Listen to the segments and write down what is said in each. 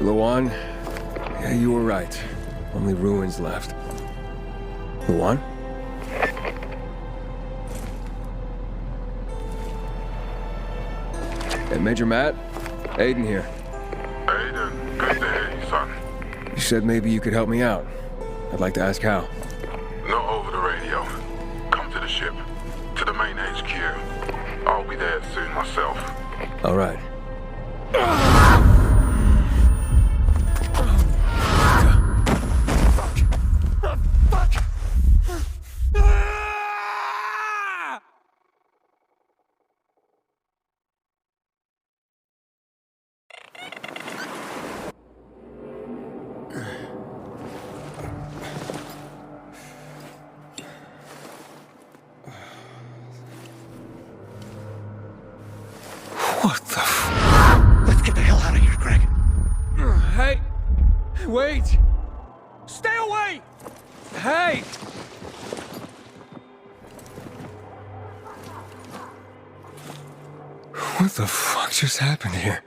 Luan, yeah, you were right. Only ruins left. Luan? Hey, Major Matt? Aiden here. Aiden, good to hear you, son. You said maybe you could help me out. I'd like to ask how. Not over the radio. Come to the ship. To the main HQ. I'll be there soon myself. All right. What the Let's get the hell out of here, Greg. Hey! Wait! Stay away! Hey! What the fuck just happened here?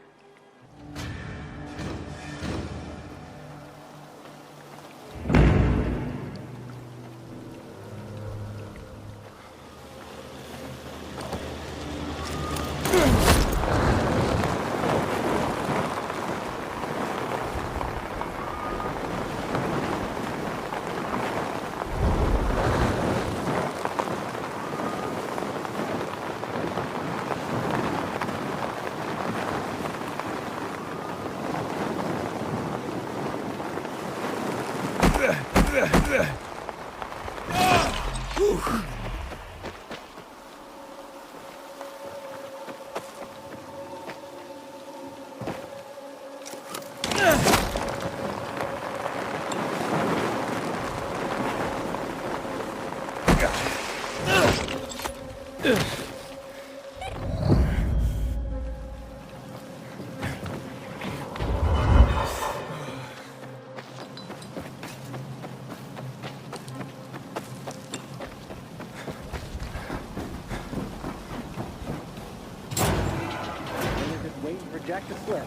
Jack to slip.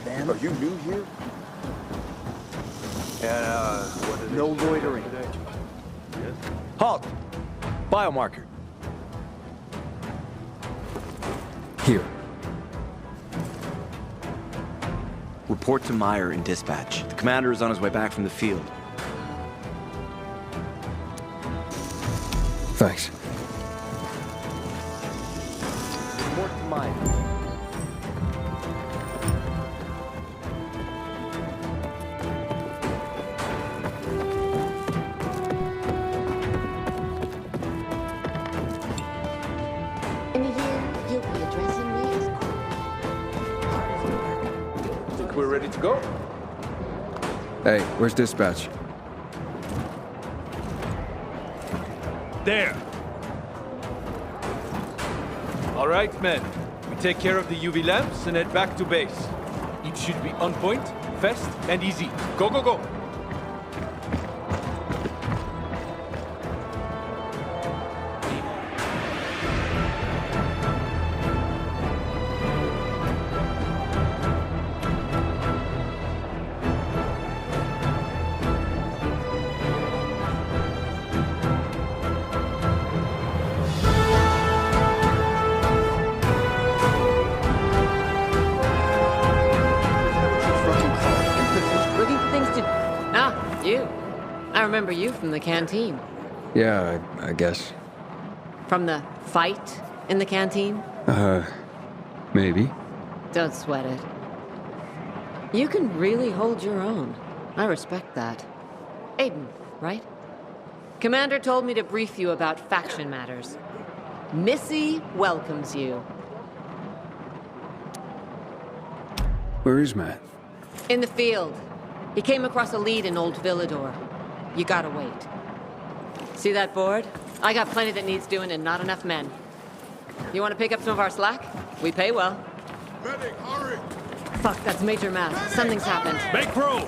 Then... Are you new here? And, what is no loitering. Yes? Halt! Biomarker. Here. Report to Meyer in dispatch. The commander is on his way back from the field. Thanks. Report to Meyer. In a year, you'll be addressing me as Think we're ready to go? Hey, where's dispatch? There! All right, men. We take care of the UV lamps and head back to base. Each should be on point, fast, and easy. Go, go, go! I remember you from the canteen. Yeah, I guess. From the fight in the canteen? Maybe. Don't sweat it. You can really hold your own. I respect that. Aiden, right? Commander told me to brief you about faction matters. Missy welcomes you. Where is Matt? In the field. He came across a lead in Old Villador. You gotta wait. See that board? I got plenty that needs doing and not enough men. You wanna pick up some of our slack? We pay well. Medic, hurry! Fuck, that's Major Matt. Something's happened. Make room!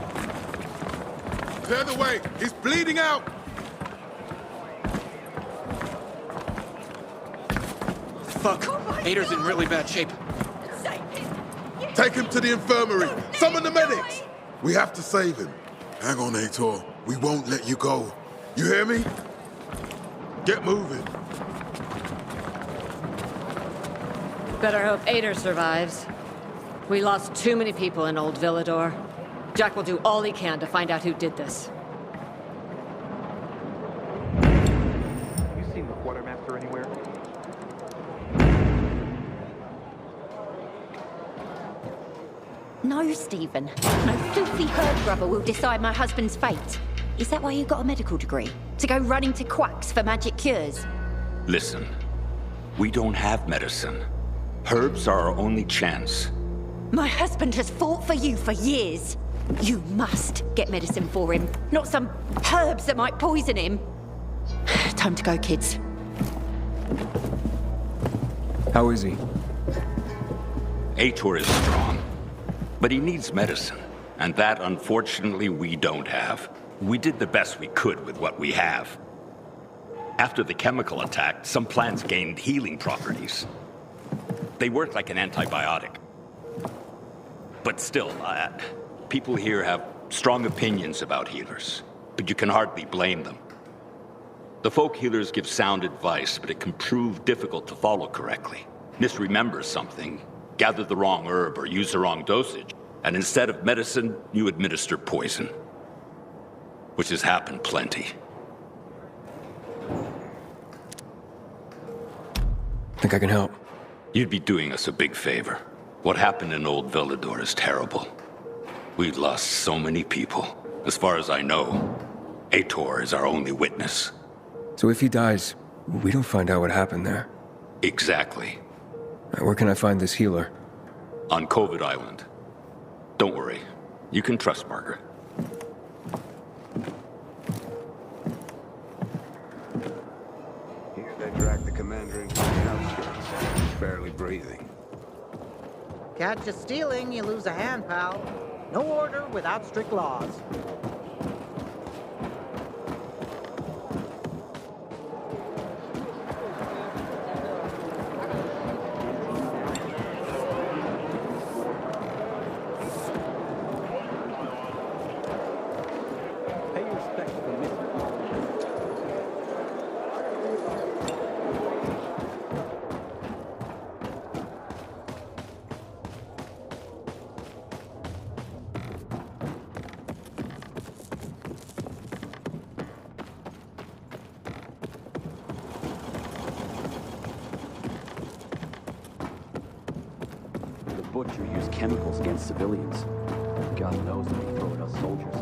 Clear the way! He's bleeding out! Fuck! Ader's in really bad shape. Say it! You Take him to the infirmary. Summon the medics. We have to save him. Hang on, Aitor. We won't let you go. You hear me? Get moving. Better hope Ader survives. We lost too many people in Old Villador. Jack will do all he can to find out who did this. You seen the quartermaster anywhere? No, Stephen. No filthy herd grubber will decide my husband's fate. Is that why you got a medical degree? To go running to quacks for magic cures? Listen, we don't have medicine. Herbs are our only chance. My husband has fought for you for years. You must get medicine for him, not some herbs that might poison him. Time to go, kids. How is he? Aitor is strong, but he needs medicine, and that, unfortunately, we don't have. We did the best we could with what we have. After the chemical attack, some plants gained healing properties. They work like an antibiotic. But still, people here have strong opinions about healers, but you can hardly blame them. The folk healers give sound advice, but it can prove difficult to follow correctly. Misremember something, gather the wrong herb, or use the wrong dosage, and instead of medicine, you administer poison. Which has happened plenty. Think I can help? You'd be doing us a big favor. What happened in Old Villador is terrible. We've lost so many people. As far as I know, Aitor is our only witness. So if he dies, we don't find out what happened there. Exactly. Where can I find this healer? On COVID Island. Don't worry. You can trust Margaret. Here they drag the commander into the outskirts. He's barely breathing. Catch you stealing, you lose a hand, pal. No order without strict laws. Pay your respects to the missing. The butcher used chemicals against civilians. God knows that he throw it at soldiers.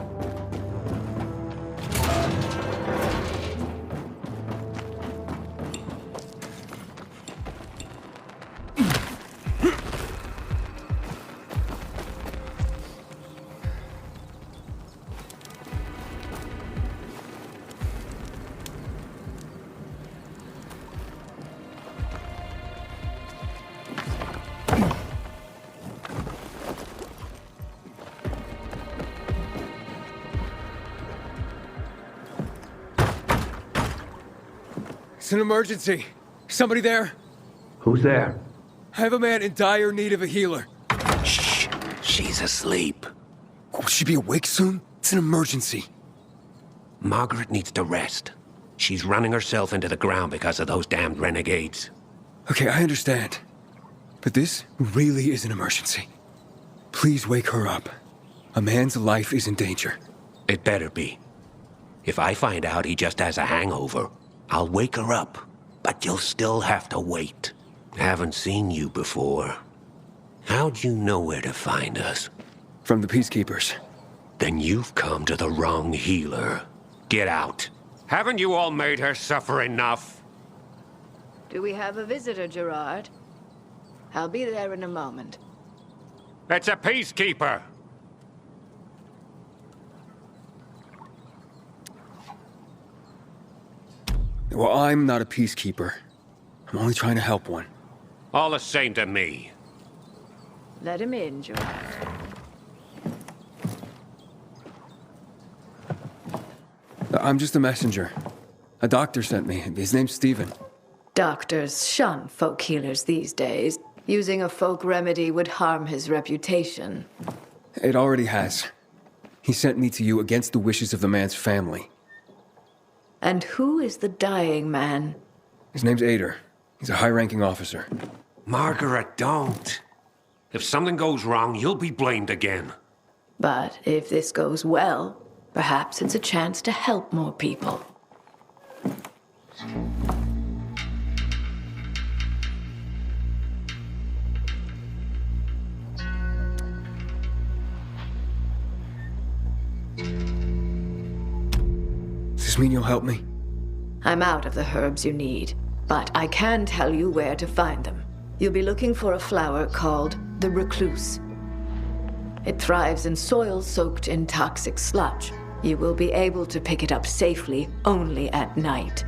It's an emergency. Somebody there? Who's there? I have a man in dire need of a healer. Shh. She's asleep. Will she be awake soon? It's an emergency. Margaret needs to rest. She's running herself into the ground because of those damned renegades. Okay, I understand. But this really is an emergency. Please wake her up. A man's life is in danger. It better be. If I find out he just has a hangover, I'll wake her up. But you'll still have to wait. Haven't seen you before. How'd you know where to find us? From the Peacekeepers. Then you've come to the wrong healer. Get out. Haven't you all made her suffer enough? Do we have a visitor, Gerard? I'll be there in a moment. It's a peacekeeper. Well, I'm not a peacekeeper. I'm only trying to help one. All the same to me. Let him in, Gerard. I'm just a messenger. A doctor sent me. His name's Stephen. Doctors shun folk healers these days. Using a folk remedy would harm his reputation. It already has. He sent me to you against the wishes of the man's family. And who is the dying man? His name's Ader. He's a high-ranking officer. Margaret, don't. If something goes wrong, you'll be blamed again. But if this goes well, perhaps it's a chance to help more people. Does this mean you'll help me? I'm out of the herbs you need, but I can tell you where to find them. You'll be looking for a flower called the recluse. It thrives in soil soaked in toxic sludge. You will be able to pick it up safely only at night,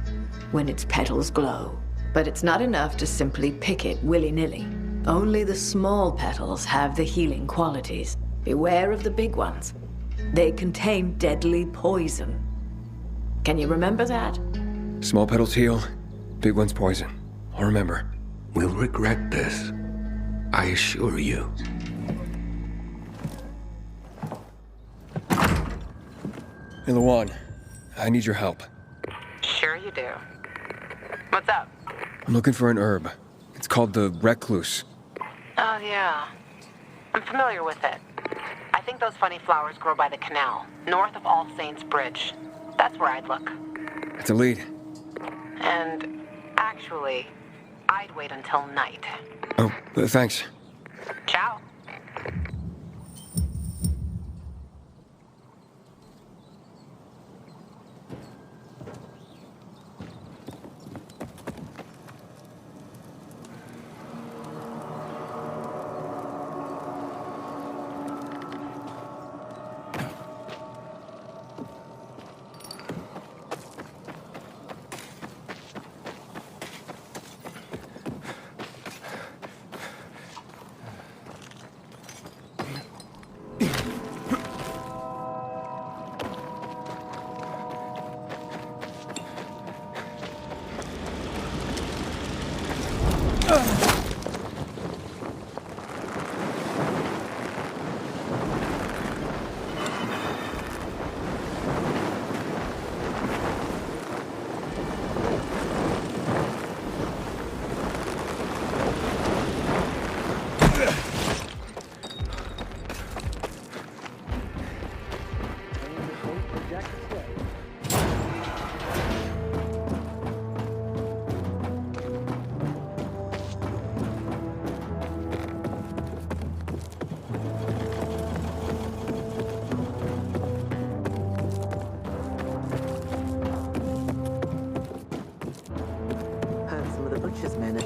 when its petals glow. But it's not enough to simply pick it willy-nilly. Only the small petals have the healing qualities. Beware of the big ones. They contain deadly poison. Can you remember that? Small petals heal, big ones poison. I'll remember. We'll regret this. I assure you. Hey, Lawan, I need your help. Sure you do. What's up? I'm looking for an herb. It's called the recluse. Oh, yeah. I'm familiar with it. I think those funny flowers grow by the canal, north of All Saints Bridge. That's where I'd look. That's a lead. And actually, I'd wait until night. Oh, thanks. Ciao.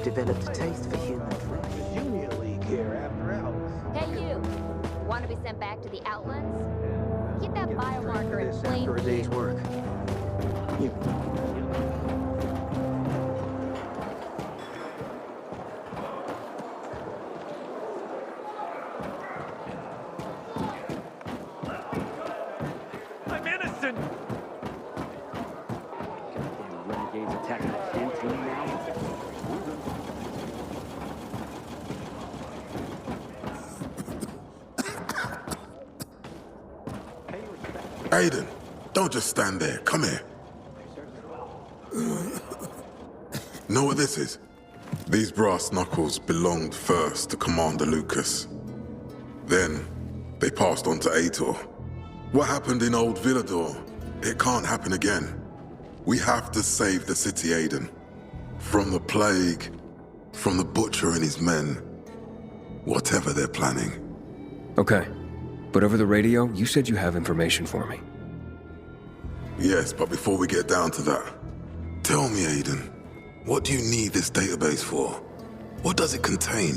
Developed a taste for human flesh. The Union League here after hours. Hey you! Want to be sent back to the Outlands? Keep that biomarker in plain After a day's view. work. You... I'm innocent! Goddamn renegades attacking the canteen now. Aiden, don't just stand there. Come here. Know what this is? These brass knuckles belonged first to Commander Lucas. Then, they passed on to Aitor. What happened in Old Villador, it can't happen again. We have to save the city, Aiden. From the plague, from the Butcher and his men. Whatever they're planning. Okay. But over the radio, you said you have information for me. Yes, but before we get down to that, tell me, Aiden, what do you need this database for? What does it contain?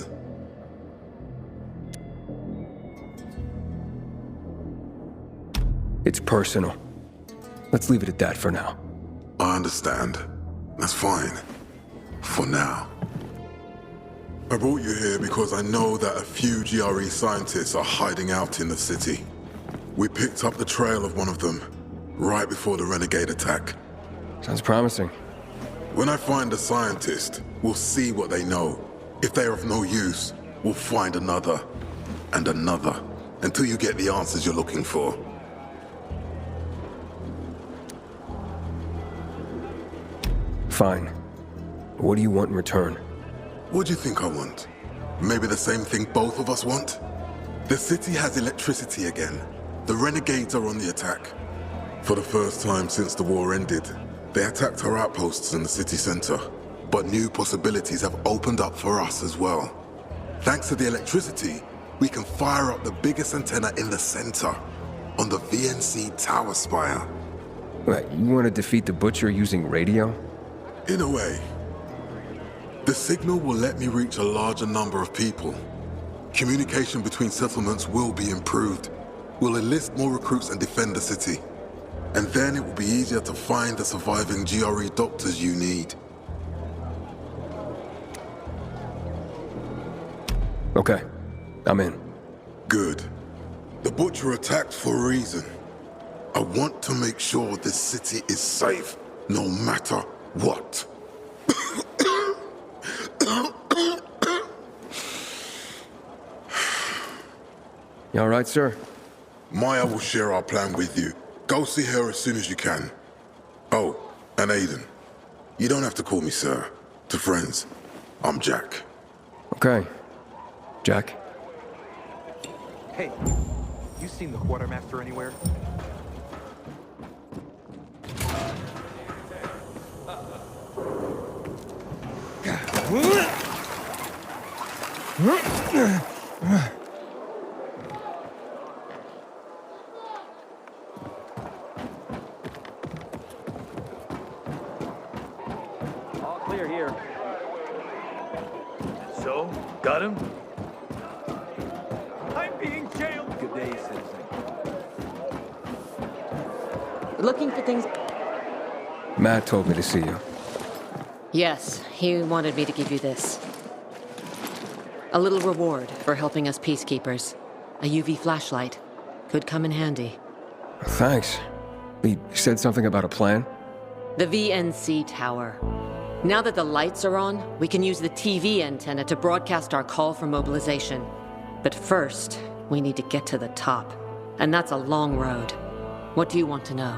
It's personal. Let's leave it at that for now. I understand. That's fine. For now. I brought you here because I know that a few GRE scientists are hiding out in the city. We picked up the trail of one of them right before the renegade attack. Sounds promising. When I find the scientist, we'll see what they know. If they are of no use, we'll find another, and another, until you get the answers you're looking for. Fine. What do you want in return? What do you think I want? Maybe the same thing both of us want? The city has electricity again. The renegades are on the attack. For the first time since the war ended, they attacked our outposts in the city center. But new possibilities have opened up for us as well. Thanks to the electricity, we can fire up the biggest antenna in the center, on the VNC tower spire. What, you want to defeat the Butcher using radio? In a way. The signal will let me reach a larger number of people. Communication between settlements will be improved. We'll enlist more recruits and defend the city. And then it will be easier to find the surviving GRE doctors you need. Okay, I'm in. Good. The Butcher attacked for a reason. I want to make sure this city is safe, no matter what. You all right, sir? Maya will share our plan with you. Go see her as soon as you can. Oh, and Aiden. You don't have to call me sir. To friends, I'm Jack. Okay. Jack? Hey, you seen the quartermaster anywhere? All clear here. So, got him? I'm being jailed! Good day, citizen. Looking for things... Matt told me to see you. Yes, he wanted me to give you this. A little reward for helping us peacekeepers. A UV flashlight. Could come in handy. Thanks. He said something about a plan? The VNC tower. Now that the lights are on, we can use the TV antenna to broadcast our call for mobilization. But first, we need to get to the top. And that's a long road. What do you want to know?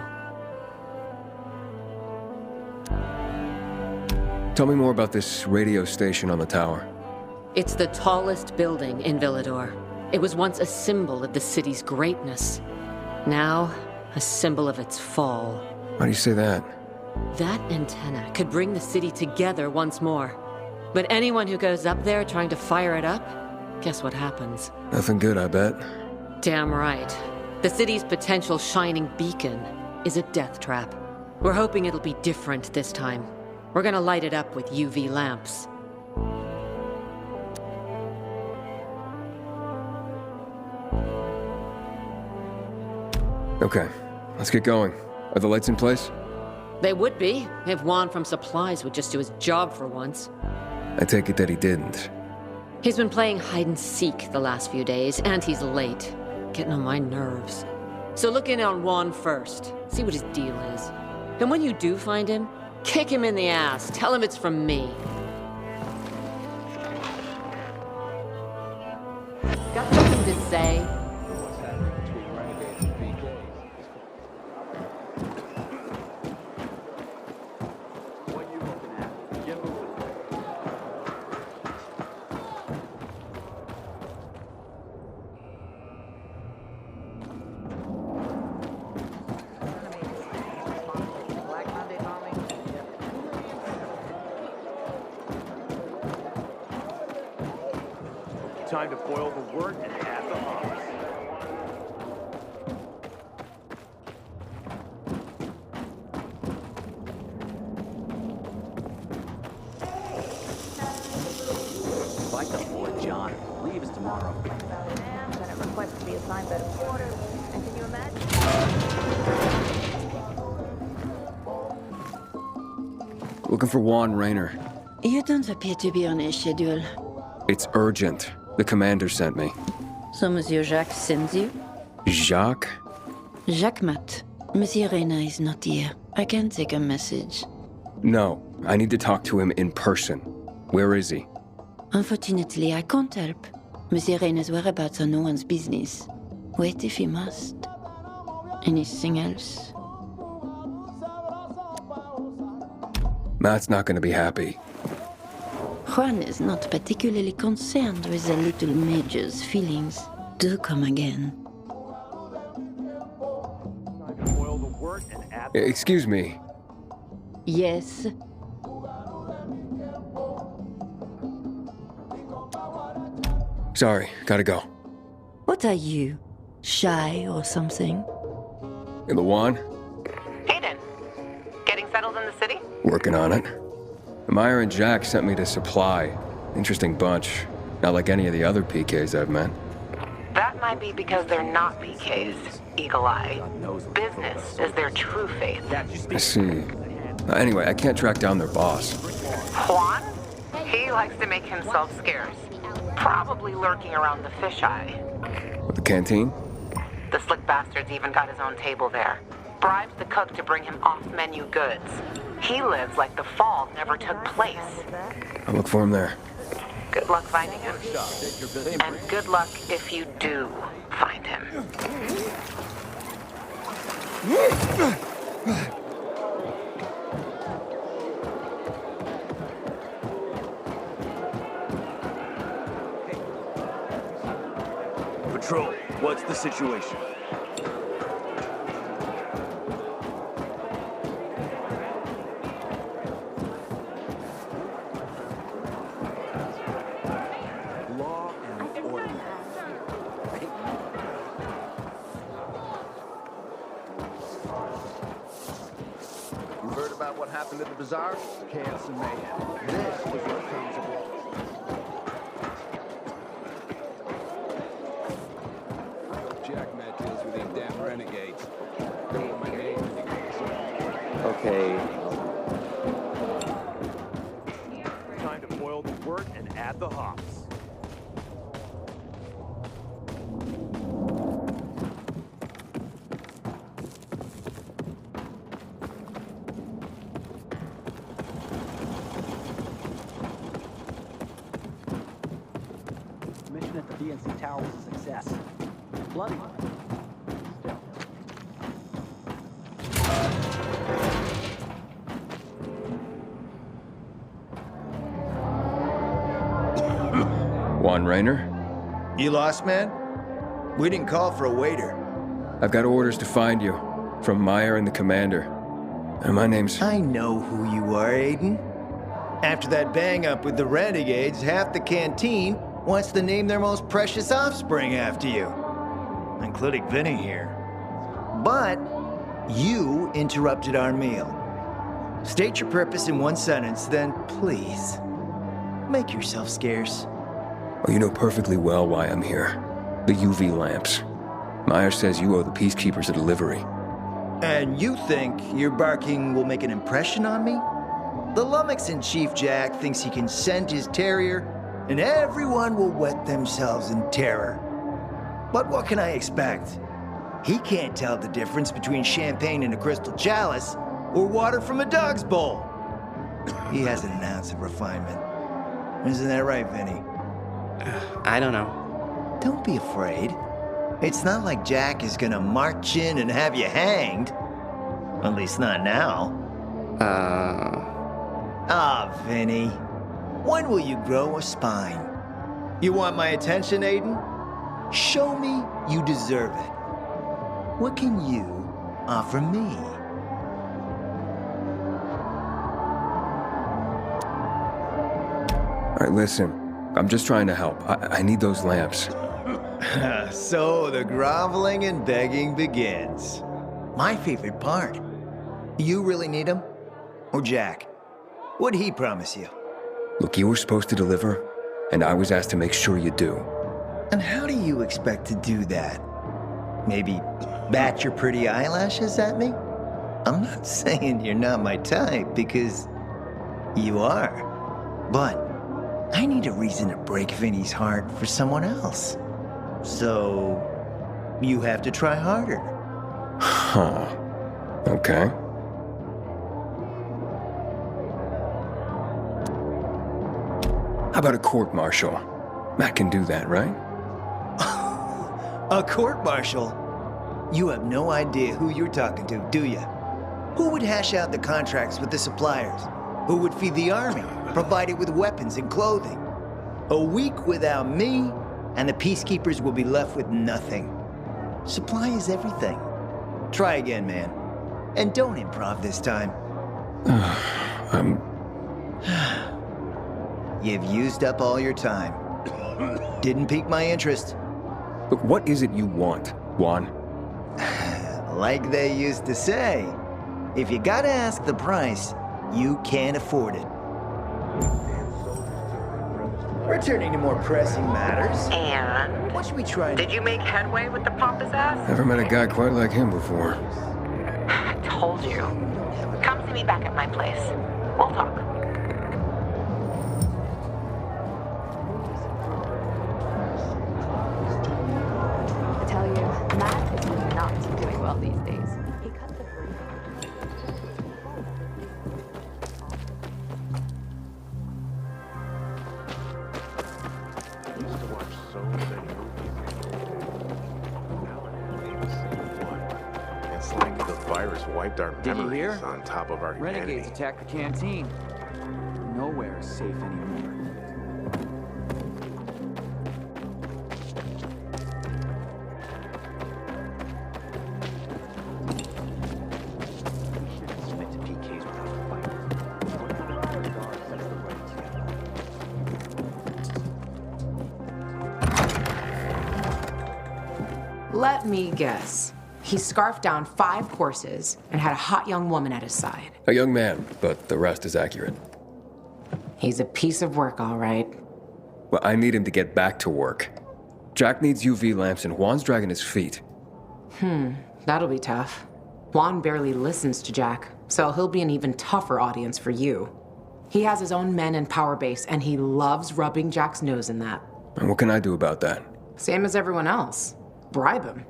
Tell me more about this radio station on the tower. It's the tallest building in Villador. It was once a symbol of the city's greatness. Now, a symbol of its fall. Why do you say that? That antenna could bring the city together once more. But anyone who goes up there trying to fire it up, guess what happens? Nothing good, I bet. Damn right. The city's potential shining beacon is a death trap. We're hoping it'll be different this time. We're gonna light it up with UV lamps. Okay, let's get going. Are the lights in place? They would be, if Juan from Supplies would just do his job for once. I take it that he didn't. He's been playing hide and seek the last few days, and he's late. Getting on my nerves. So look in on Juan first. See what his deal is. And when you do find him, kick him in the ass. Tell him it's from me. Got something to say? Time to boil the wort and add the hops. Like the boy John. Leaves tomorrow. I'm gonna request to be assigned better quarters. And can you imagine? Looking for Juan Rayner. You don't appear to be on a schedule. It's urgent. The commander sent me. So Monsieur Jacques sends you? Jacques? Jacques Mat. Monsieur Reyna is not here. I can take a message. No, I need to talk to him in person. Where is he? Unfortunately, I can't help. Monsieur Reyna's whereabouts are no one's business. Wait if he must. Anything else? Matt's not gonna be happy. Juan is not particularly concerned with the little major's feelings. Do come again. Excuse me. Yes? Sorry, gotta go. What are you? Shy or something? In the Juan? Aiden, getting settled in the city? Working on it. Meyer and Jack sent me to Supply. Interesting bunch. Not like any of the other PKs I've met. That might be because they're not PKs, Eagle Eye. Business is their true faith. I see. Anyway, I can't track down their boss. Juan? He likes to make himself scarce. Probably lurking around the fisheye. The canteen? The slick bastard's even got his own table there. Bribes the cook to bring him off-menu goods. He lives like the fall never took place. I'll look for him there. Good luck finding him. And good luck if you do find him. Patrol, what's the situation? Law and order. You heard about what happened at the bazaar? Chaos and mayhem. This is what comes of law. Jack Matt deals with these damn renegades. They want my name in the Okay. Time to boil the wort and add the hops. Mission at the DNC Tower was a success. Bloody. Juan Rayner? You lost, man? We didn't call for a waiter. I've got orders to find you. From Meyer and the commander. And my name's... I know who you are, Aiden. After that bang-up with the renegades, half the canteen wants to name their most precious offspring after you. Including Vinny here. But you interrupted our meal. State your purpose in one sentence, then please, make yourself scarce. Oh, you know perfectly well why I'm here. The UV lamps. Meyer says you owe the Peacekeepers a delivery. And you think your barking will make an impression on me? The Lummox-in-Chief Jack thinks he can scent his terrier, and everyone will wet themselves in terror. But what can I expect? He can't tell the difference between champagne in a crystal chalice or water from a dog's bowl. He hasn't an ounce of refinement. Isn't that right, Vinny? I don't know. Don't be afraid. It's not like Jack is gonna march in and have you hanged. At least not now. Vinny. When will you grow a spine? You want my attention, Aiden? Show me you deserve it. What can you offer me? All right, listen. I'm just trying to help. I need those lamps. So the groveling and begging begins. My favorite part. You really need him? Or Jack? What'd he promise you? Look, you were supposed to deliver, and I was asked to make sure you do. And how do you expect to do that? Maybe bat your pretty eyelashes at me? I'm not saying you're not my type, because you are. But I need a reason to break Vinny's heart for someone else. So you have to try harder. Huh. Okay. How about a court-martial? Matt can do that, right? A court-martial? You have no idea who you're talking to, do you? Who would hash out the contracts with the suppliers? Who would feed the army, provide it with weapons and clothing? A week without me, and the peacekeepers will be left with nothing. Supply is everything. Try again, man. And don't improv this time. You've used up all your time. Didn't pique my interest. But what is it you want, Juan? Like they used to say, if you gotta ask the price, you can't afford it. Returning to more pressing matters. And? What should we try? Did you make headway with the pompous ass? Never met a guy quite like him before. I told you. Come see me back at my place. We'll talk. I tell you, Matt is not doing well these days. He cut the I used to watch so many movies. Now I haven't even seen one. It's like the virus wiped our Did you memories hear? on top of our Renegades humanity. attacked the canteen. Nowhere is safe anymore. Let me guess. He scarfed down 5 horses and had a hot young woman at his side. A young man, but the rest is accurate. He's a piece of work, all right. Well, I need him to get back to work. Jack needs UV lamps and Juan's dragging his feet. That'll be tough. Juan barely listens to Jack, so he'll be an even tougher audience for you. He has his own men and power base, and he loves rubbing Jack's nose in that. And what can I do about that? Same as everyone else. Bribe him.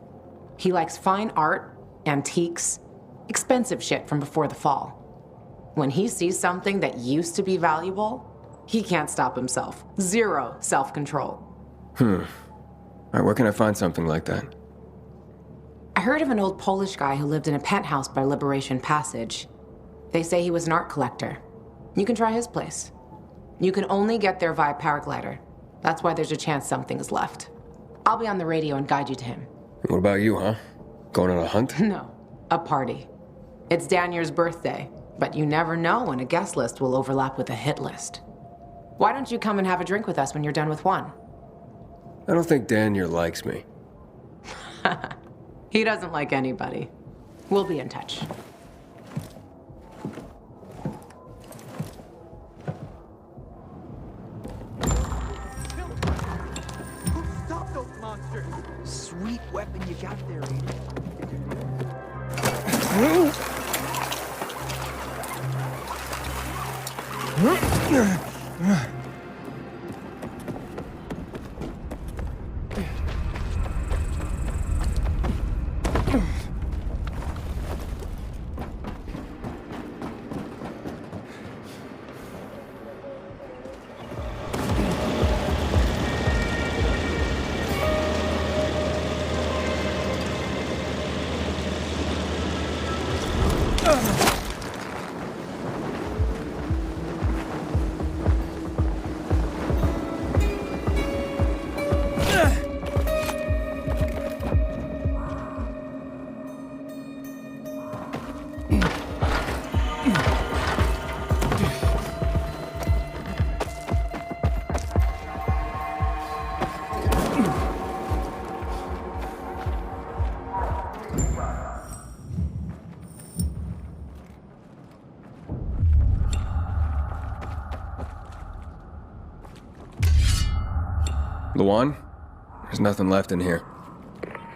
He likes fine art, antiques, expensive shit from before the fall. When he sees something that used to be valuable, he can't stop himself. 0 self-control. All right, where can I find something like that? I heard of an old Polish guy who lived in a penthouse by Liberation Passage. They say he was an art collector. You can try his place. You can only get there via paraglider. That's why there's a chance something is left. I'll be on the radio and guide you to him. What about you, huh? Going on a hunt? No, a party. It's Danier's birthday, but you never know when a guest list will overlap with a hit list. Why don't you come and have a drink with us when you're done with one? I don't think Danier likes me. He doesn't like anybody. We'll be in touch. Stop those monsters! Sweet weapon you got there, Aiden. Luan? There's nothing left in here.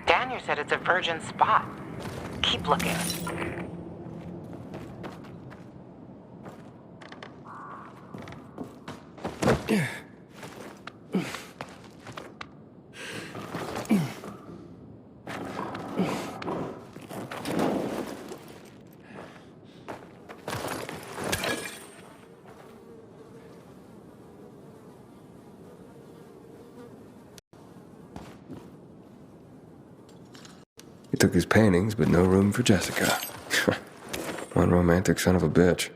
Daniel said it's a virgin spot. Keep looking. took his paintings, but no room for Jessica. One romantic son of a bitch.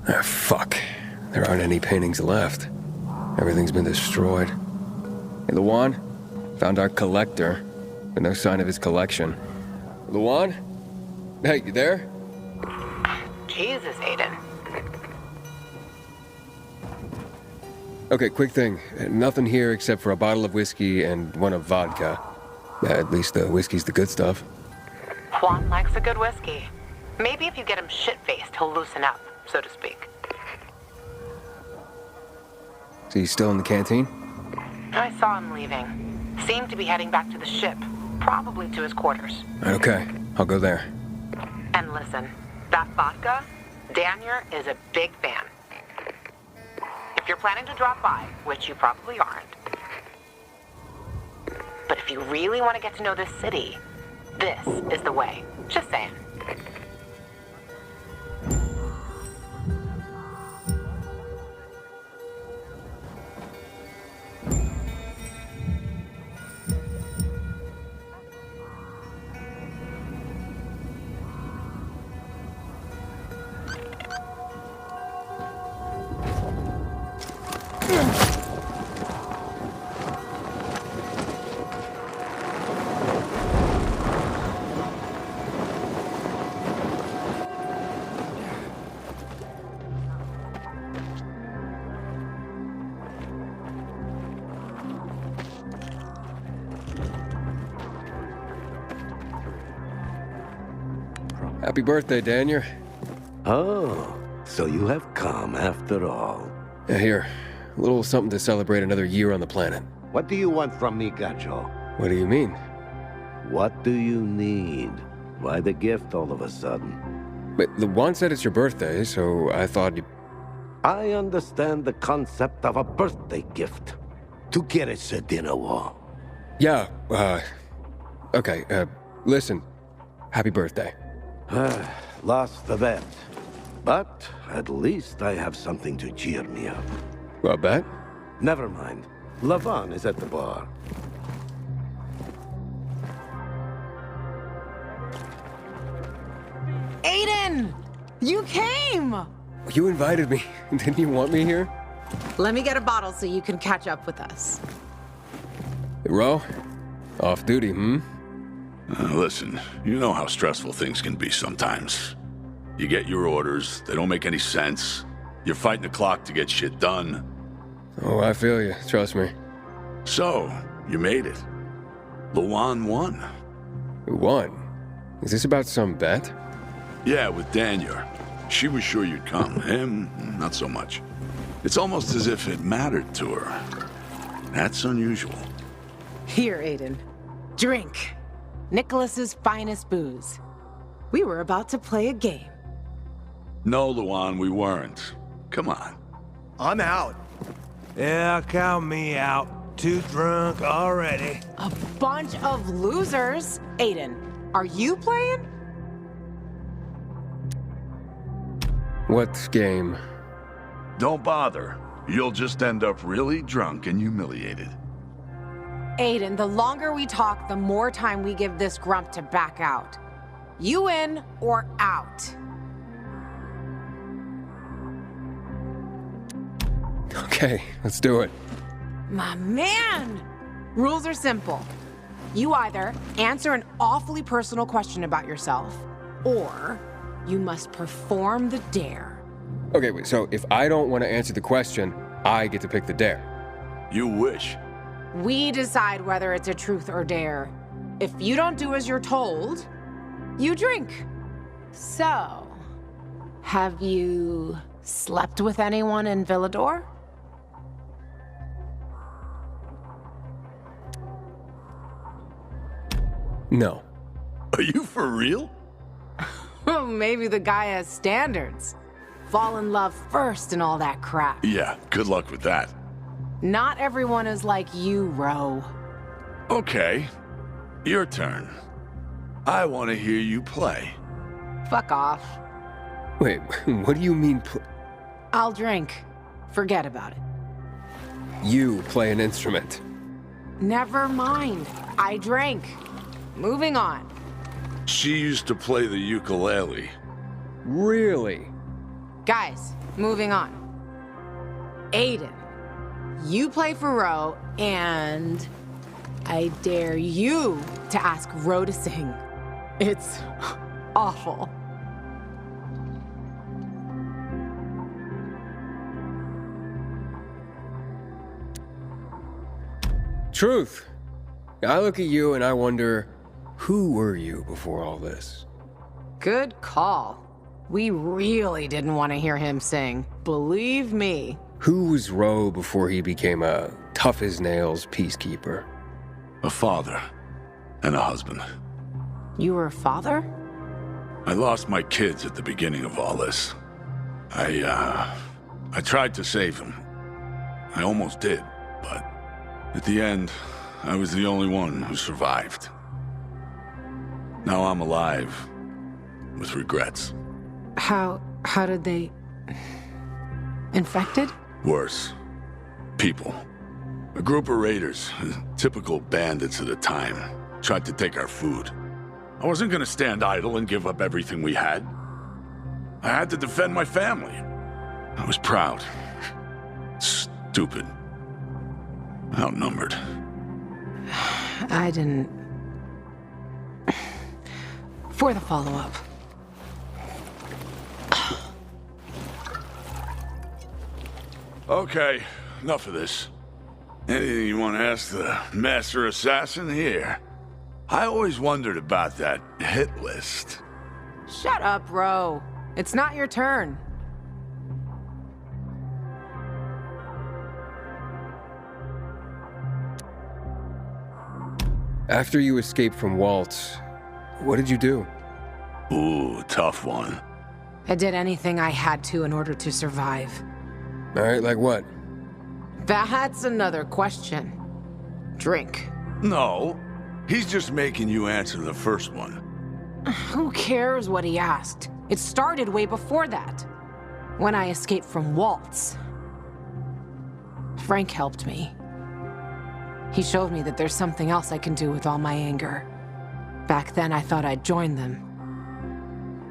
Ah, fuck. There aren't any paintings left. Everything's been destroyed. Hey, Luan? Found our collector, but no sign of his collection. Luan? Hey, you there? Jesus, Aiden. Okay, quick thing. Nothing here except for a bottle of whiskey and one of vodka. At least the whiskey's the good stuff. Juan likes a good whiskey. Maybe if you get him shit-faced, he'll loosen up, so to speak. So he's still in the canteen? I saw him leaving. Seemed to be heading back to the ship, probably to his quarters. Okay, I'll go there. And listen, that vodka, Daniel is a big fan. If you're planning to drop by, which you probably aren't, but if you really want to get to know this city, this is the way. Just saying. Happy birthday, Daniel. Oh, so you have come after all. Yeah, here. A little something to celebrate another year on the planet. What do you want from me, Gacho? What do you mean? What do you need? Why the gift all of a sudden? But Luan said it's your birthday, so I thought you... I understand the concept of a birthday gift. Tu quieres a dinner wall? Yeah, okay, listen. Happy birthday. Lost the bet. But at least I have something to cheer me up. A bet? Never mind. Lavon is at the bar. Aiden! You came! You invited me. Didn't you want me here? Let me get a bottle so you can catch up with us. Ro? Off duty, hmm? Listen, you know how stressful things can be sometimes. You get your orders, they don't make any sense. You're fighting the clock to get shit done. Oh, I feel you. Trust me. So, you made it. Luan won. Who won? Is this about some bet? Yeah, with Daniel. She was sure you'd come. Him, not so much. It's almost as if it mattered to her. That's unusual. Here, Aiden. Drink. Nicholas's finest booze. We were about to play a game. No, Luan, we weren't. Come on. I'm out. Yeah, count me out. Too drunk already. A bunch of losers. Aiden, are you playing? What game? Don't bother. You'll just end up really drunk and humiliated. Aiden, the longer we talk, the more time we give this grump to back out. You in or out? Okay, let's do it. My man! Rules are simple. You either answer an awfully personal question about yourself, or you must perform the dare. Okay, wait, so if I don't want to answer the question, I get to pick the dare. You wish. We decide whether it's a truth or dare. if you don't do as you're told, you drink. So, have you slept with anyone in Villador? No. Are you for real? Maybe the guy has standards. Fall in love first and all that crap. Yeah, good luck with that. Not everyone is like you, Ro. Okay, your turn. I want to hear you play. Fuck off. Wait, what do you mean I'll drink. Forget about it. you play an instrument? Never mind. I drank. Moving on. She used to play the ukulele. Really? Guys, moving on. Aiden, you play for Ro, and I dare you to ask Ro to sing. It's awful. Truth. I look at you and I wonder, who were you before all this? Good call. We really didn't want to hear him sing. Believe me. Who was Ro before he became a tough-as-nails peacekeeper? A father and a husband. You were a father? I lost my kids at the beginning of all this. I tried to save them. I almost did, but at the end, I was the only one who survived. Now I'm alive, with regrets. How did they... Infected? Worse. People. A group of raiders, typical bandits at the time, tried to take our food. I wasn't gonna stand idle and give up everything we had. I had to defend my family. I was proud. Stupid. Outnumbered. I didn't... For the follow-up. Okay, enough of this. Anything you want to ask the Master Assassin here? I always wondered about that hit list. Shut up, Ro. It's not your turn. After you escaped from Waltz, what did you do? Ooh, tough one. I did anything I had to in order to survive. All right, like what? That's another question. Drink. No, he's just making you answer the first one. Who cares what he asked? It started way before that. When I escaped from Waltz. Frank helped me. He showed me that there's something else I can do with all my anger. Back then, I thought I'd join them.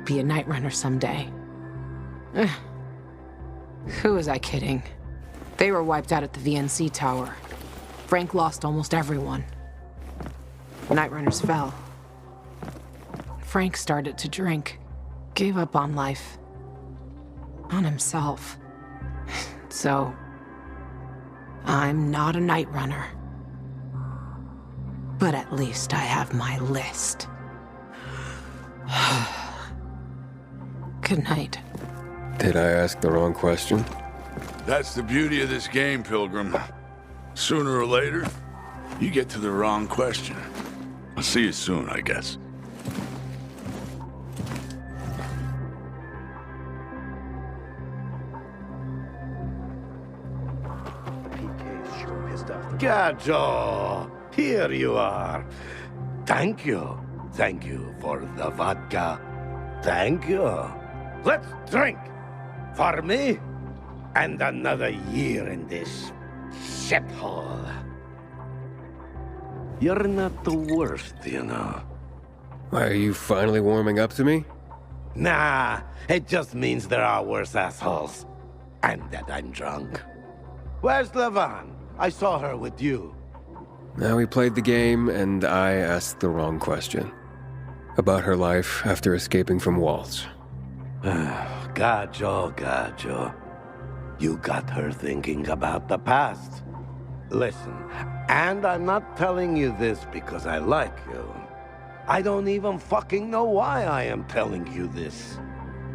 Be a night runner someday. Who was I kidding? They were wiped out at the VNC tower. Frank lost almost everyone. Night runners fell. Frank started to drink. Gave up on life. On himself. So, I'm not a night runner. But at least I have my list. Good night. Did I ask the wrong question? That's the beauty of this game, Pilgrim. Sooner or later, you get to the wrong question. I'll see you soon, I guess. Gajo, here you are. Thank you. Thank you for the vodka. Thank you. Let's drink. For me, and another year in this shithole. You're not the worst, you know. Why, are you finally warming up to me? Nah, it just means there are worse assholes. And that I'm drunk. Where's Levan? I saw her with you. Now we played the game, and I asked the wrong question. About her life after escaping from Waltz. Gajo. You got her thinking about the past. Listen, and I'm not telling you this because I like you. I don't even fucking know why I am telling you this.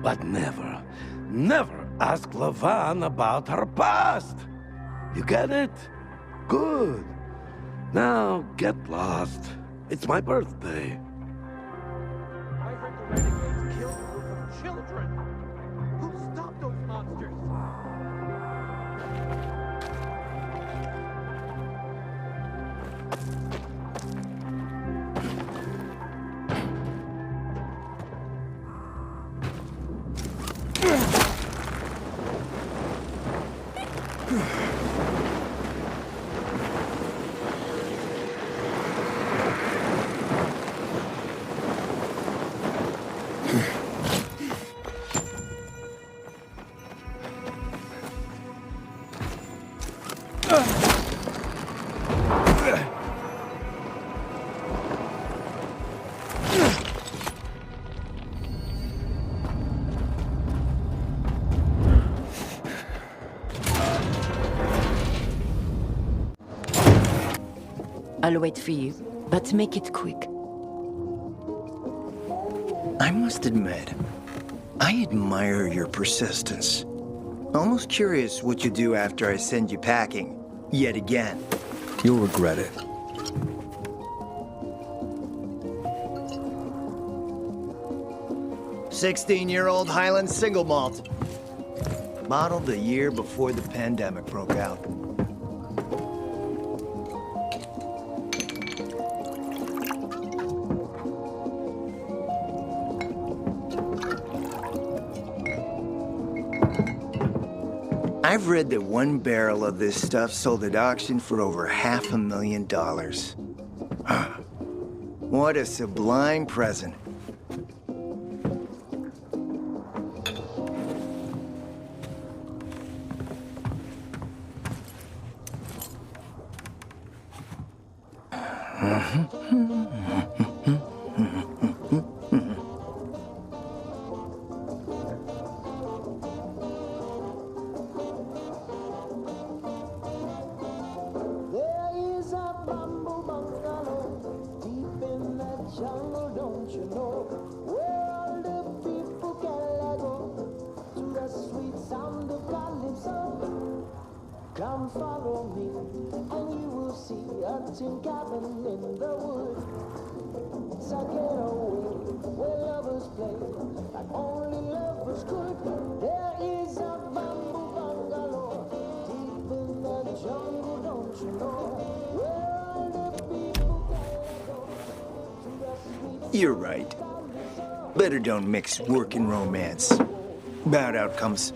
But never, never ask Lavan about her past. You get it? Good. Now, get lost. It's my birthday. I heard the renegades killed a group of children. Who stopped those monsters? I'll wait for you, but make it quick. I must admit, I admire your persistence. Almost curious what you do after I send you packing, yet again. You'll regret it. "16-year-old Highland single malt. Bottled the year before the pandemic broke out. I've read that one barrel of this stuff sold at auction for over $500,000. What a sublime present. Come follow me, and you will see a tin cabin in the woods. It's a getaway where lovers play like only lovers could. There is a bamboo bungalow deep in the jungle, don't you know? Where all the people gather to the sweet. You're right. Better don't mix work and romance. Bad outcomes.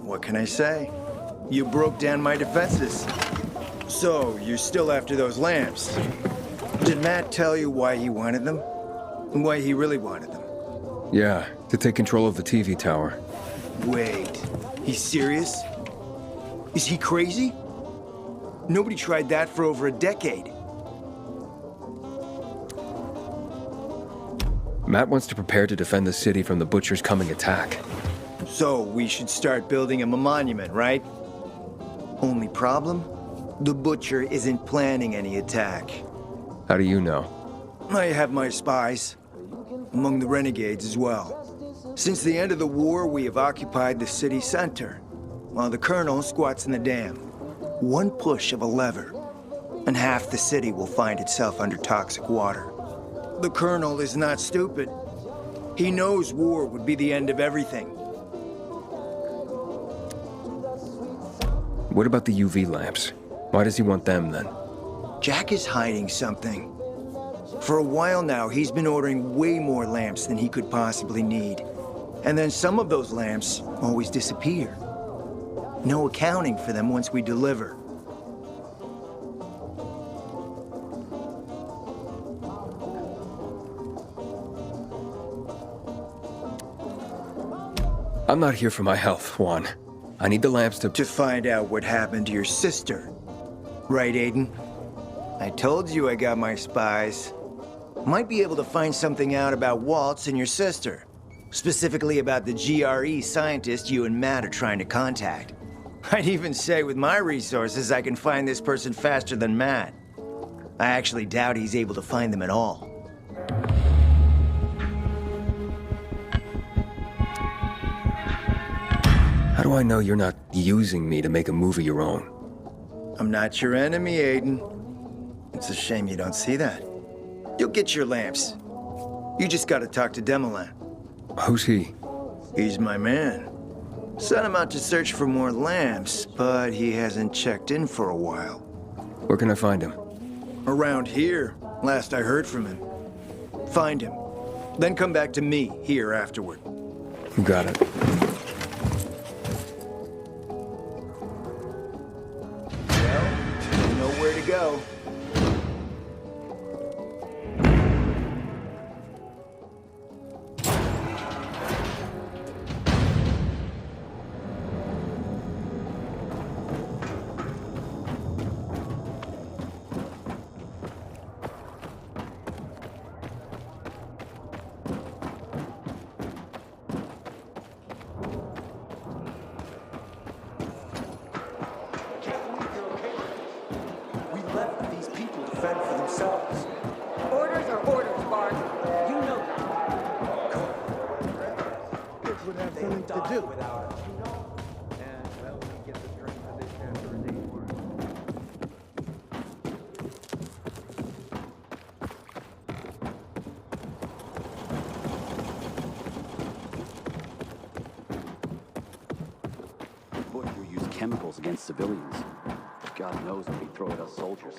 What can I say? You broke down my defenses. So, you're still after those lamps. Did Matt tell you why he wanted them? Why he really wanted them? Yeah, to take control of the TV tower. Wait, he's serious? Is he crazy? Nobody tried that for over a decade. Matt wants to prepare to defend the city from the Butcher's coming attack. So, we should start building him a monument, right? Only problem? The Butcher isn't planning any attack. How do you know? I have my spies. Among the renegades as well. Since the end of the war, we have occupied the city center, while the Colonel squats in the dam. One push of a lever, and half the city will find itself under toxic water. The Colonel is not stupid. He knows war would be the end of everything. What about the UV lamps? Why does he want them then? Jack is hiding something. For a while now, he's been ordering way more lamps than he could possibly need. And then some of those lamps always disappear. No accounting for them once we deliver. I'm not here for my health, Juan. I need the lamps to find out what happened to your sister. Right, Aiden? I told you I got my spies. Might be able to find something out about Waltz and your sister. Specifically about the GRE scientist you and Matt are trying to contact. I'd even say with my resources, I can find this person faster than Matt. I actually doubt he's able to find them at all. How do I know you're not using me to make a move of your own? I'm not your enemy, Aiden. It's a shame you don't see that. You'll get your lamps. You just gotta talk to Demolan. Who's he? He's my man. Sent him out to search for more lamps, but he hasn't checked in for a while. Where can I find him? Around here, last I heard from him. Find him. Then come back to me here afterward. Got it. Well, you know where to go. Orders are orders, Bart. You know that. Kids would have something to do without us. And, well, we get the strength of this after a day's work. Butcher used chemicals against civilians. God knows what he'd throw at us soldiers.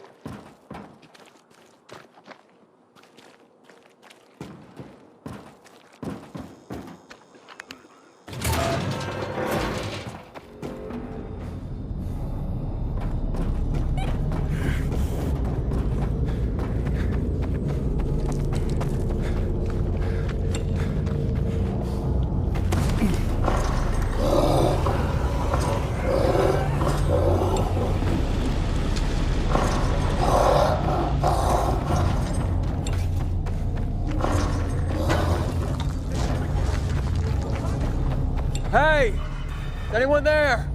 Hey! Is anyone there?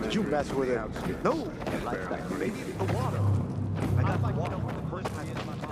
Did you mess with it? No. Maybe the water. I got the water for the first time in my life.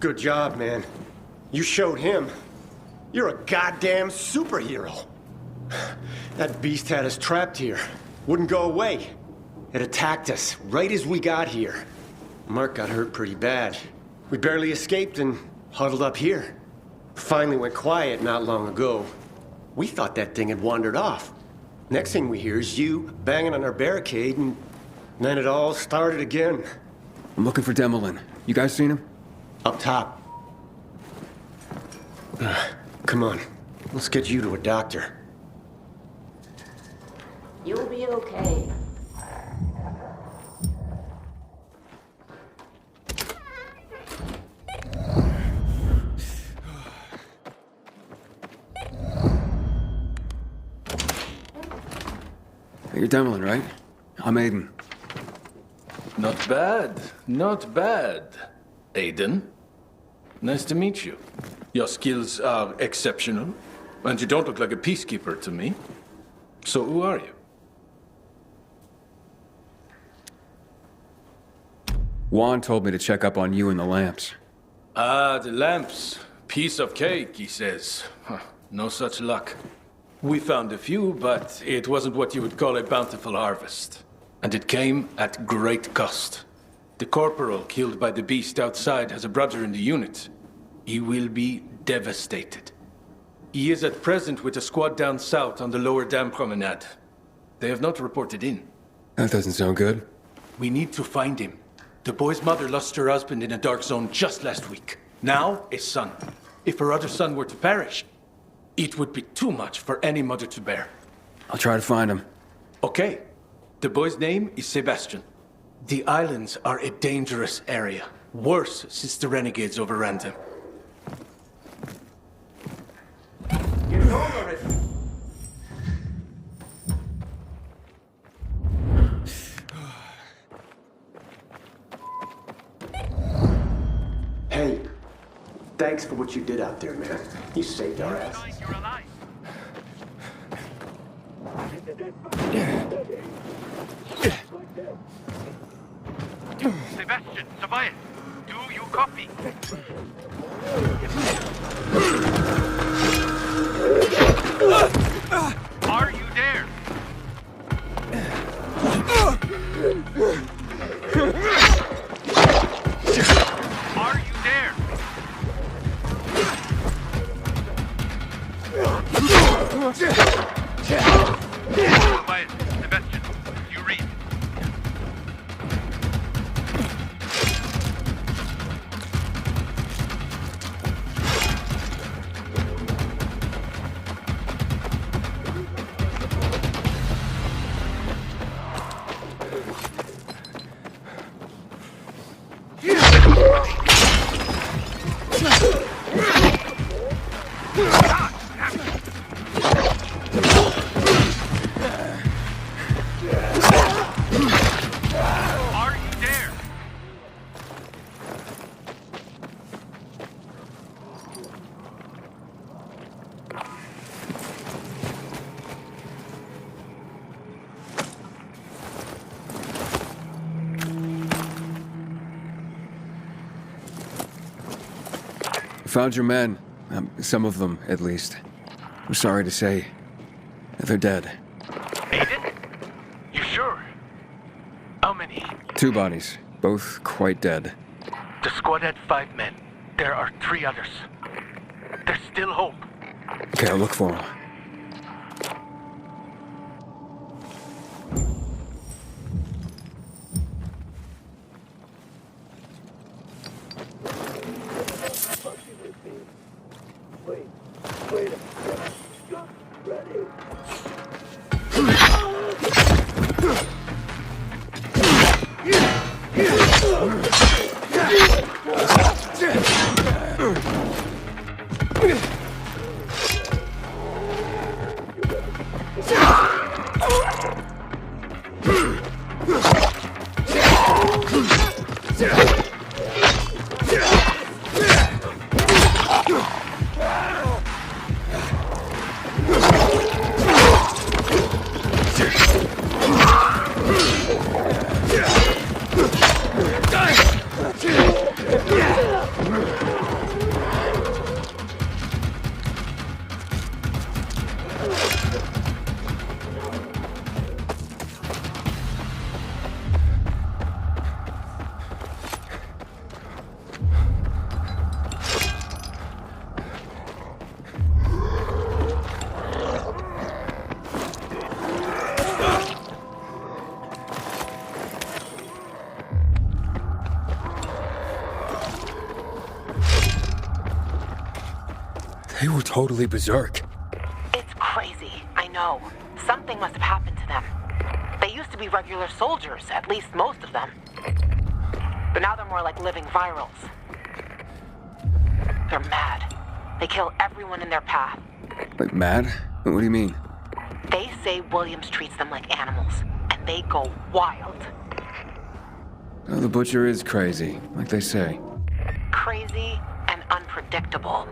Good job, man. You showed him. You're a goddamn superhero. That beast had us trapped here. Wouldn't go away. It attacked us right as we got here. Mark got hurt pretty bad. We barely escaped and huddled up here. Finally went quiet not long ago. We thought that thing had wandered off. Next thing we hear is you banging on our barricade, and then it all started again. I'm looking for Demolin. You guys seen him? Up top. Come on. Let's get you to a doctor. You'll be okay. Hey, you're Demolin, right? I'm Aiden. Not bad. Not bad. Aiden. Nice to meet you. Your skills are exceptional, and you don't look like a peacekeeper to me. So who are you? Juan told me to check up on you and the lamps. Ah, the lamps. Piece of cake, he says. Huh, no such luck. We found a few, but it wasn't what you would call a bountiful harvest. And it came at great cost. The corporal killed by the beast outside has a brother in the unit. He will be devastated. He is at present with a squad down south on the lower dam promenade. They have not reported in. That doesn't sound good. We need to find him. The boy's mother lost her husband in a dark zone just last week. Now, a son. If her other son were to perish, It would be too much for any mother to bear. I'll try to find him. Okay. The boy's name is Sebastian. The islands are a dangerous area. Worse since the renegades overran them. Get over it. Hey, thanks for what you did out there, man. You saved our ass. Sebastian, Tobias, do you copy? Are you there? Are you there? Tobias, Sebastian, you read. Found your men. Some of them, at least. I'm sorry to say, they're dead. Aiden? You sure? How many? 2 bodies, both quite dead. The squad had 5 men. There are 3 others. There's still hope. Okay, I'll look for them. They were totally berserk. It's crazy, I know. Something must have happened to them. They used to be regular soldiers, at least most of them. But now they're more like living virals. They're mad. They kill everyone in their path. Like mad? What do you mean? They say Williams treats them like animals, and they go wild. Oh, the butcher is crazy, like they say. Crazy and unpredictable.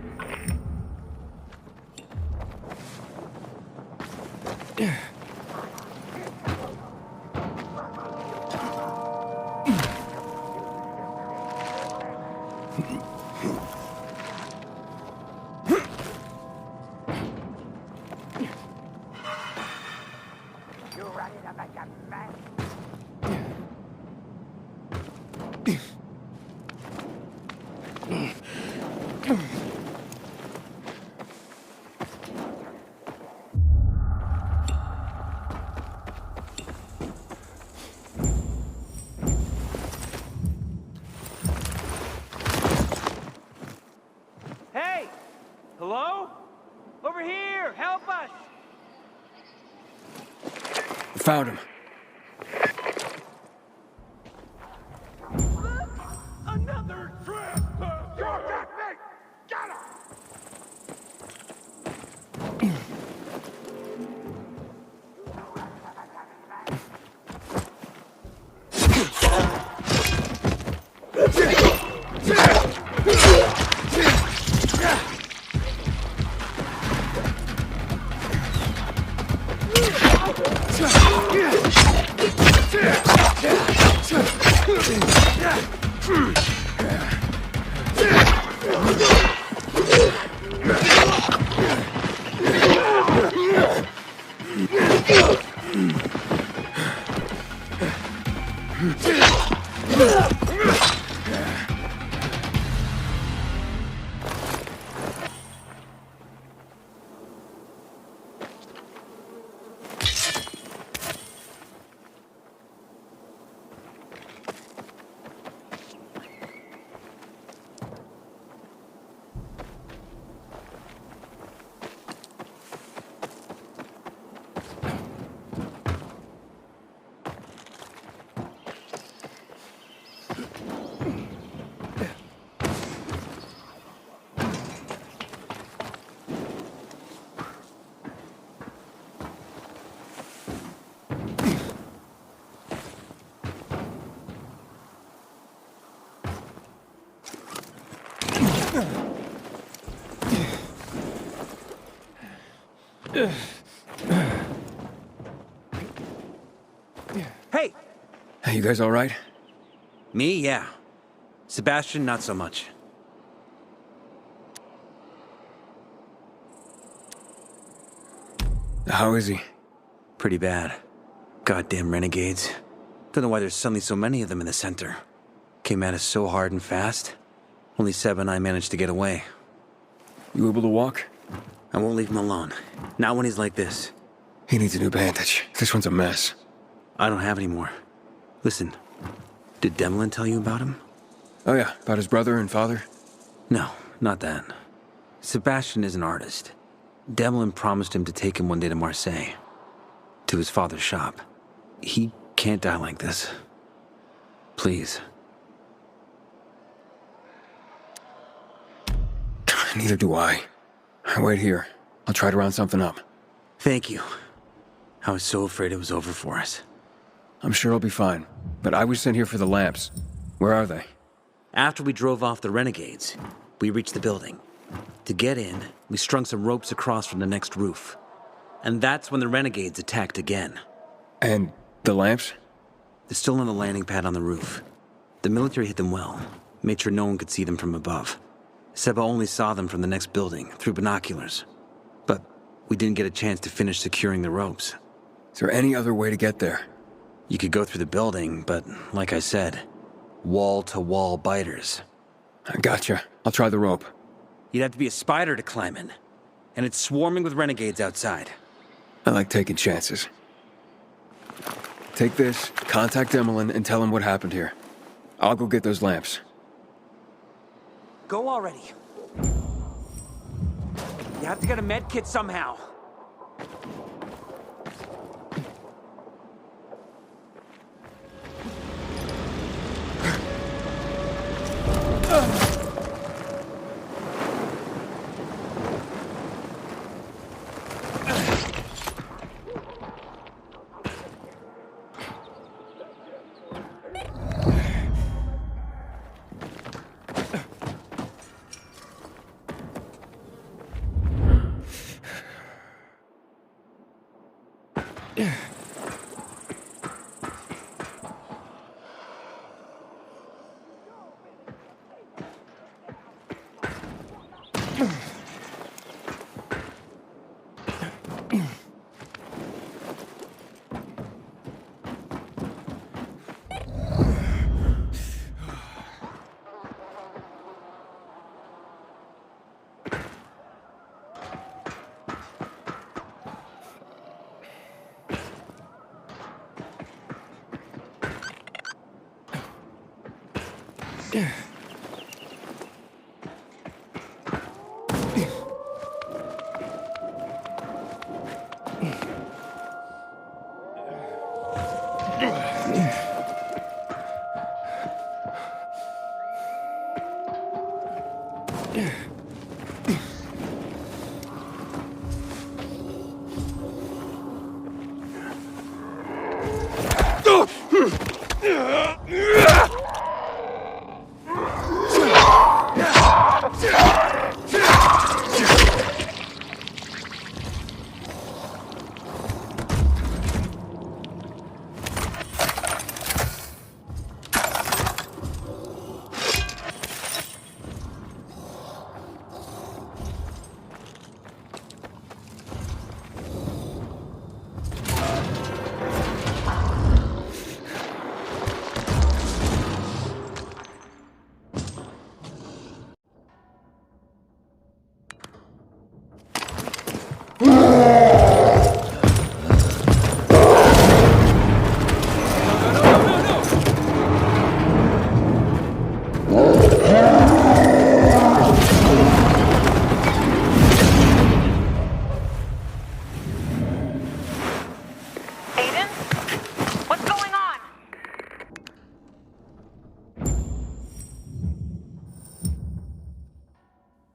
Hey! Hello? Over here! here! Help us! Found him. Another trap! You're at me! Get him! Hey! Hey, you guys all right? Me, yeah. Sebastian, not so much. How is he? Pretty bad. Goddamn renegades. Don't know why there's suddenly so many of them in the center. Came at us so hard and fast. Only Seb and I managed to get away. You able to walk? I won't leave him alone. Not when he's like this. He needs a new bandage. This one's a mess. I don't have any more. Listen, did Demlin tell you about him? Oh yeah, about his brother and father? No, not that. Sebastian is an artist. Demlin promised him to take him one day to Marseille. To his father's shop. He can't die like this. Please. Neither do I. Wait here. I'll try to round something up. Thank you. I was so afraid it was over for us. I'm sure I'll be fine. But I was sent here for the lamps. Where are they? After we drove off the renegades, we reached the building. To get in, we strung some ropes across from the next roof. And that's when the renegades attacked again. And the lamps? They're still on the landing pad on the roof. The military hit them well, made sure no one could see them from above. Seba only saw them from the next building, through binoculars. But we didn't get a chance to finish securing the ropes. Is there any other way to get there? You could go through the building, but like I said, wall-to-wall biters. I gotcha. I'll try the rope. You'd have to be a spider to climb in. And it's swarming with renegades outside. I like taking chances. Take this, contact Demlin, and tell him what happened here. I'll go get those lamps. Go already. You have to get a med kit somehow.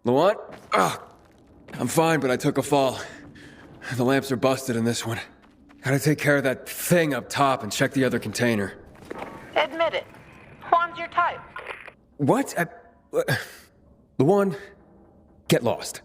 Luan? Ugh. I'm fine, but I took a fall. The lamps are busted in this one. Gotta take care of that thing up top and check the other container. Admit it. Juan's your type. What? Luan, get lost.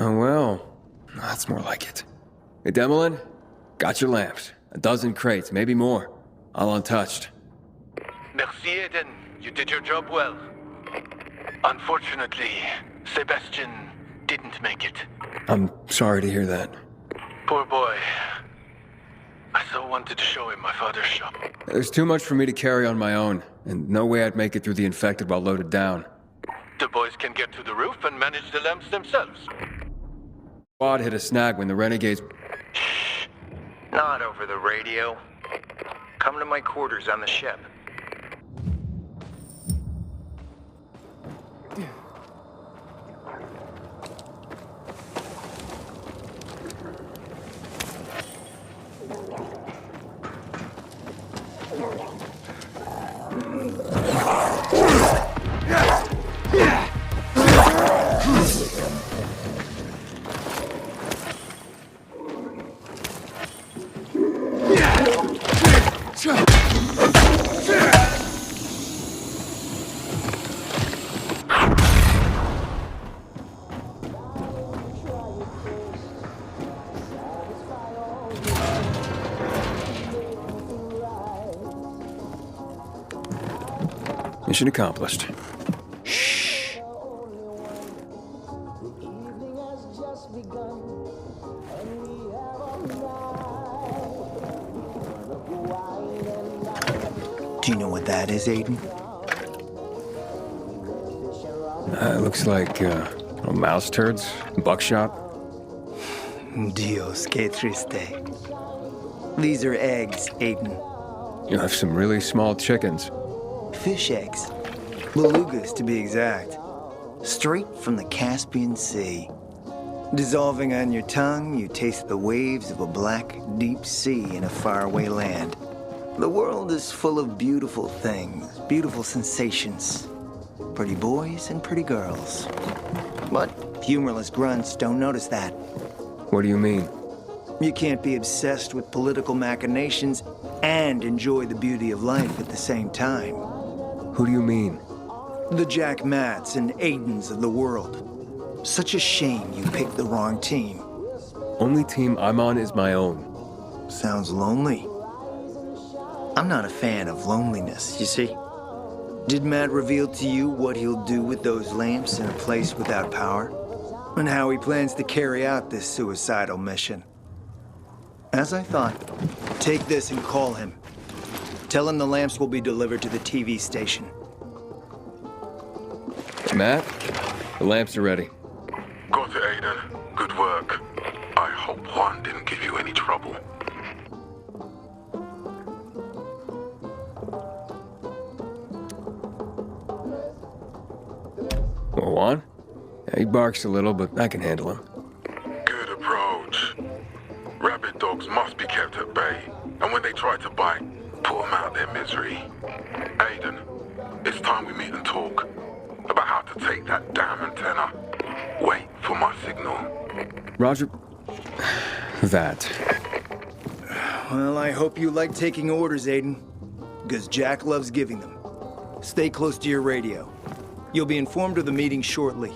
Oh, well. That's more like it. Hey, Demolin, got your lamps. 12 crates, maybe more. All untouched. Merci, Aiden. You did your job well. Unfortunately, Sebastian didn't make it. I'm sorry to hear that. Poor boy. I so wanted to show him my father's shop. There's too much for me to carry on my own, and no way I'd make it through the infected while loaded down. The boys can get to the roof and manage the lamps themselves. Squad hit a snag when the renegades... Not over the radio. Come to my quarters on the ship. Mission accomplished. Do you know what that is, Aiden? It looks like, mouse turds, buckshot. Dios, que triste. These are eggs, Aiden. You have some really small chickens. Fish eggs. Belugas, to be exact. Straight from the Caspian Sea. Dissolving on your tongue, you taste the waves of a black, deep sea in a faraway land. The world is full of beautiful things, beautiful sensations. Pretty boys and pretty girls. But humorless grunts don't notice that. What do you mean? You can't be obsessed with political machinations and enjoy the beauty of life at the same time. Who do you mean? The Jack Matts and Aidens of the world. Such a shame you picked the wrong team. Only team I'm on is my own. Sounds lonely. I'm not a fan of loneliness, you see. Did Matt reveal to you what he'll do with those lamps in a place without power? And how he plans to carry out this suicidal mission? As I thought, take this and call him. Tell him the lamps will be delivered to the TV station. Matt, the lamps are ready. Got it, Aiden. Good work. I hope Juan didn't give you any trouble. Well, Juan? Yeah, he barks a little, but I can handle him. Good approach. Rabid dogs must be kept at bay, and when they try to bite, put them out their misery. Aiden, it's time we meet and talk about how to take that damn antenna. Wait for my signal. Roger. That. Well, I hope you like taking orders, Aiden. Because Jack loves giving them. Stay close to your radio. You'll be informed of the meeting shortly.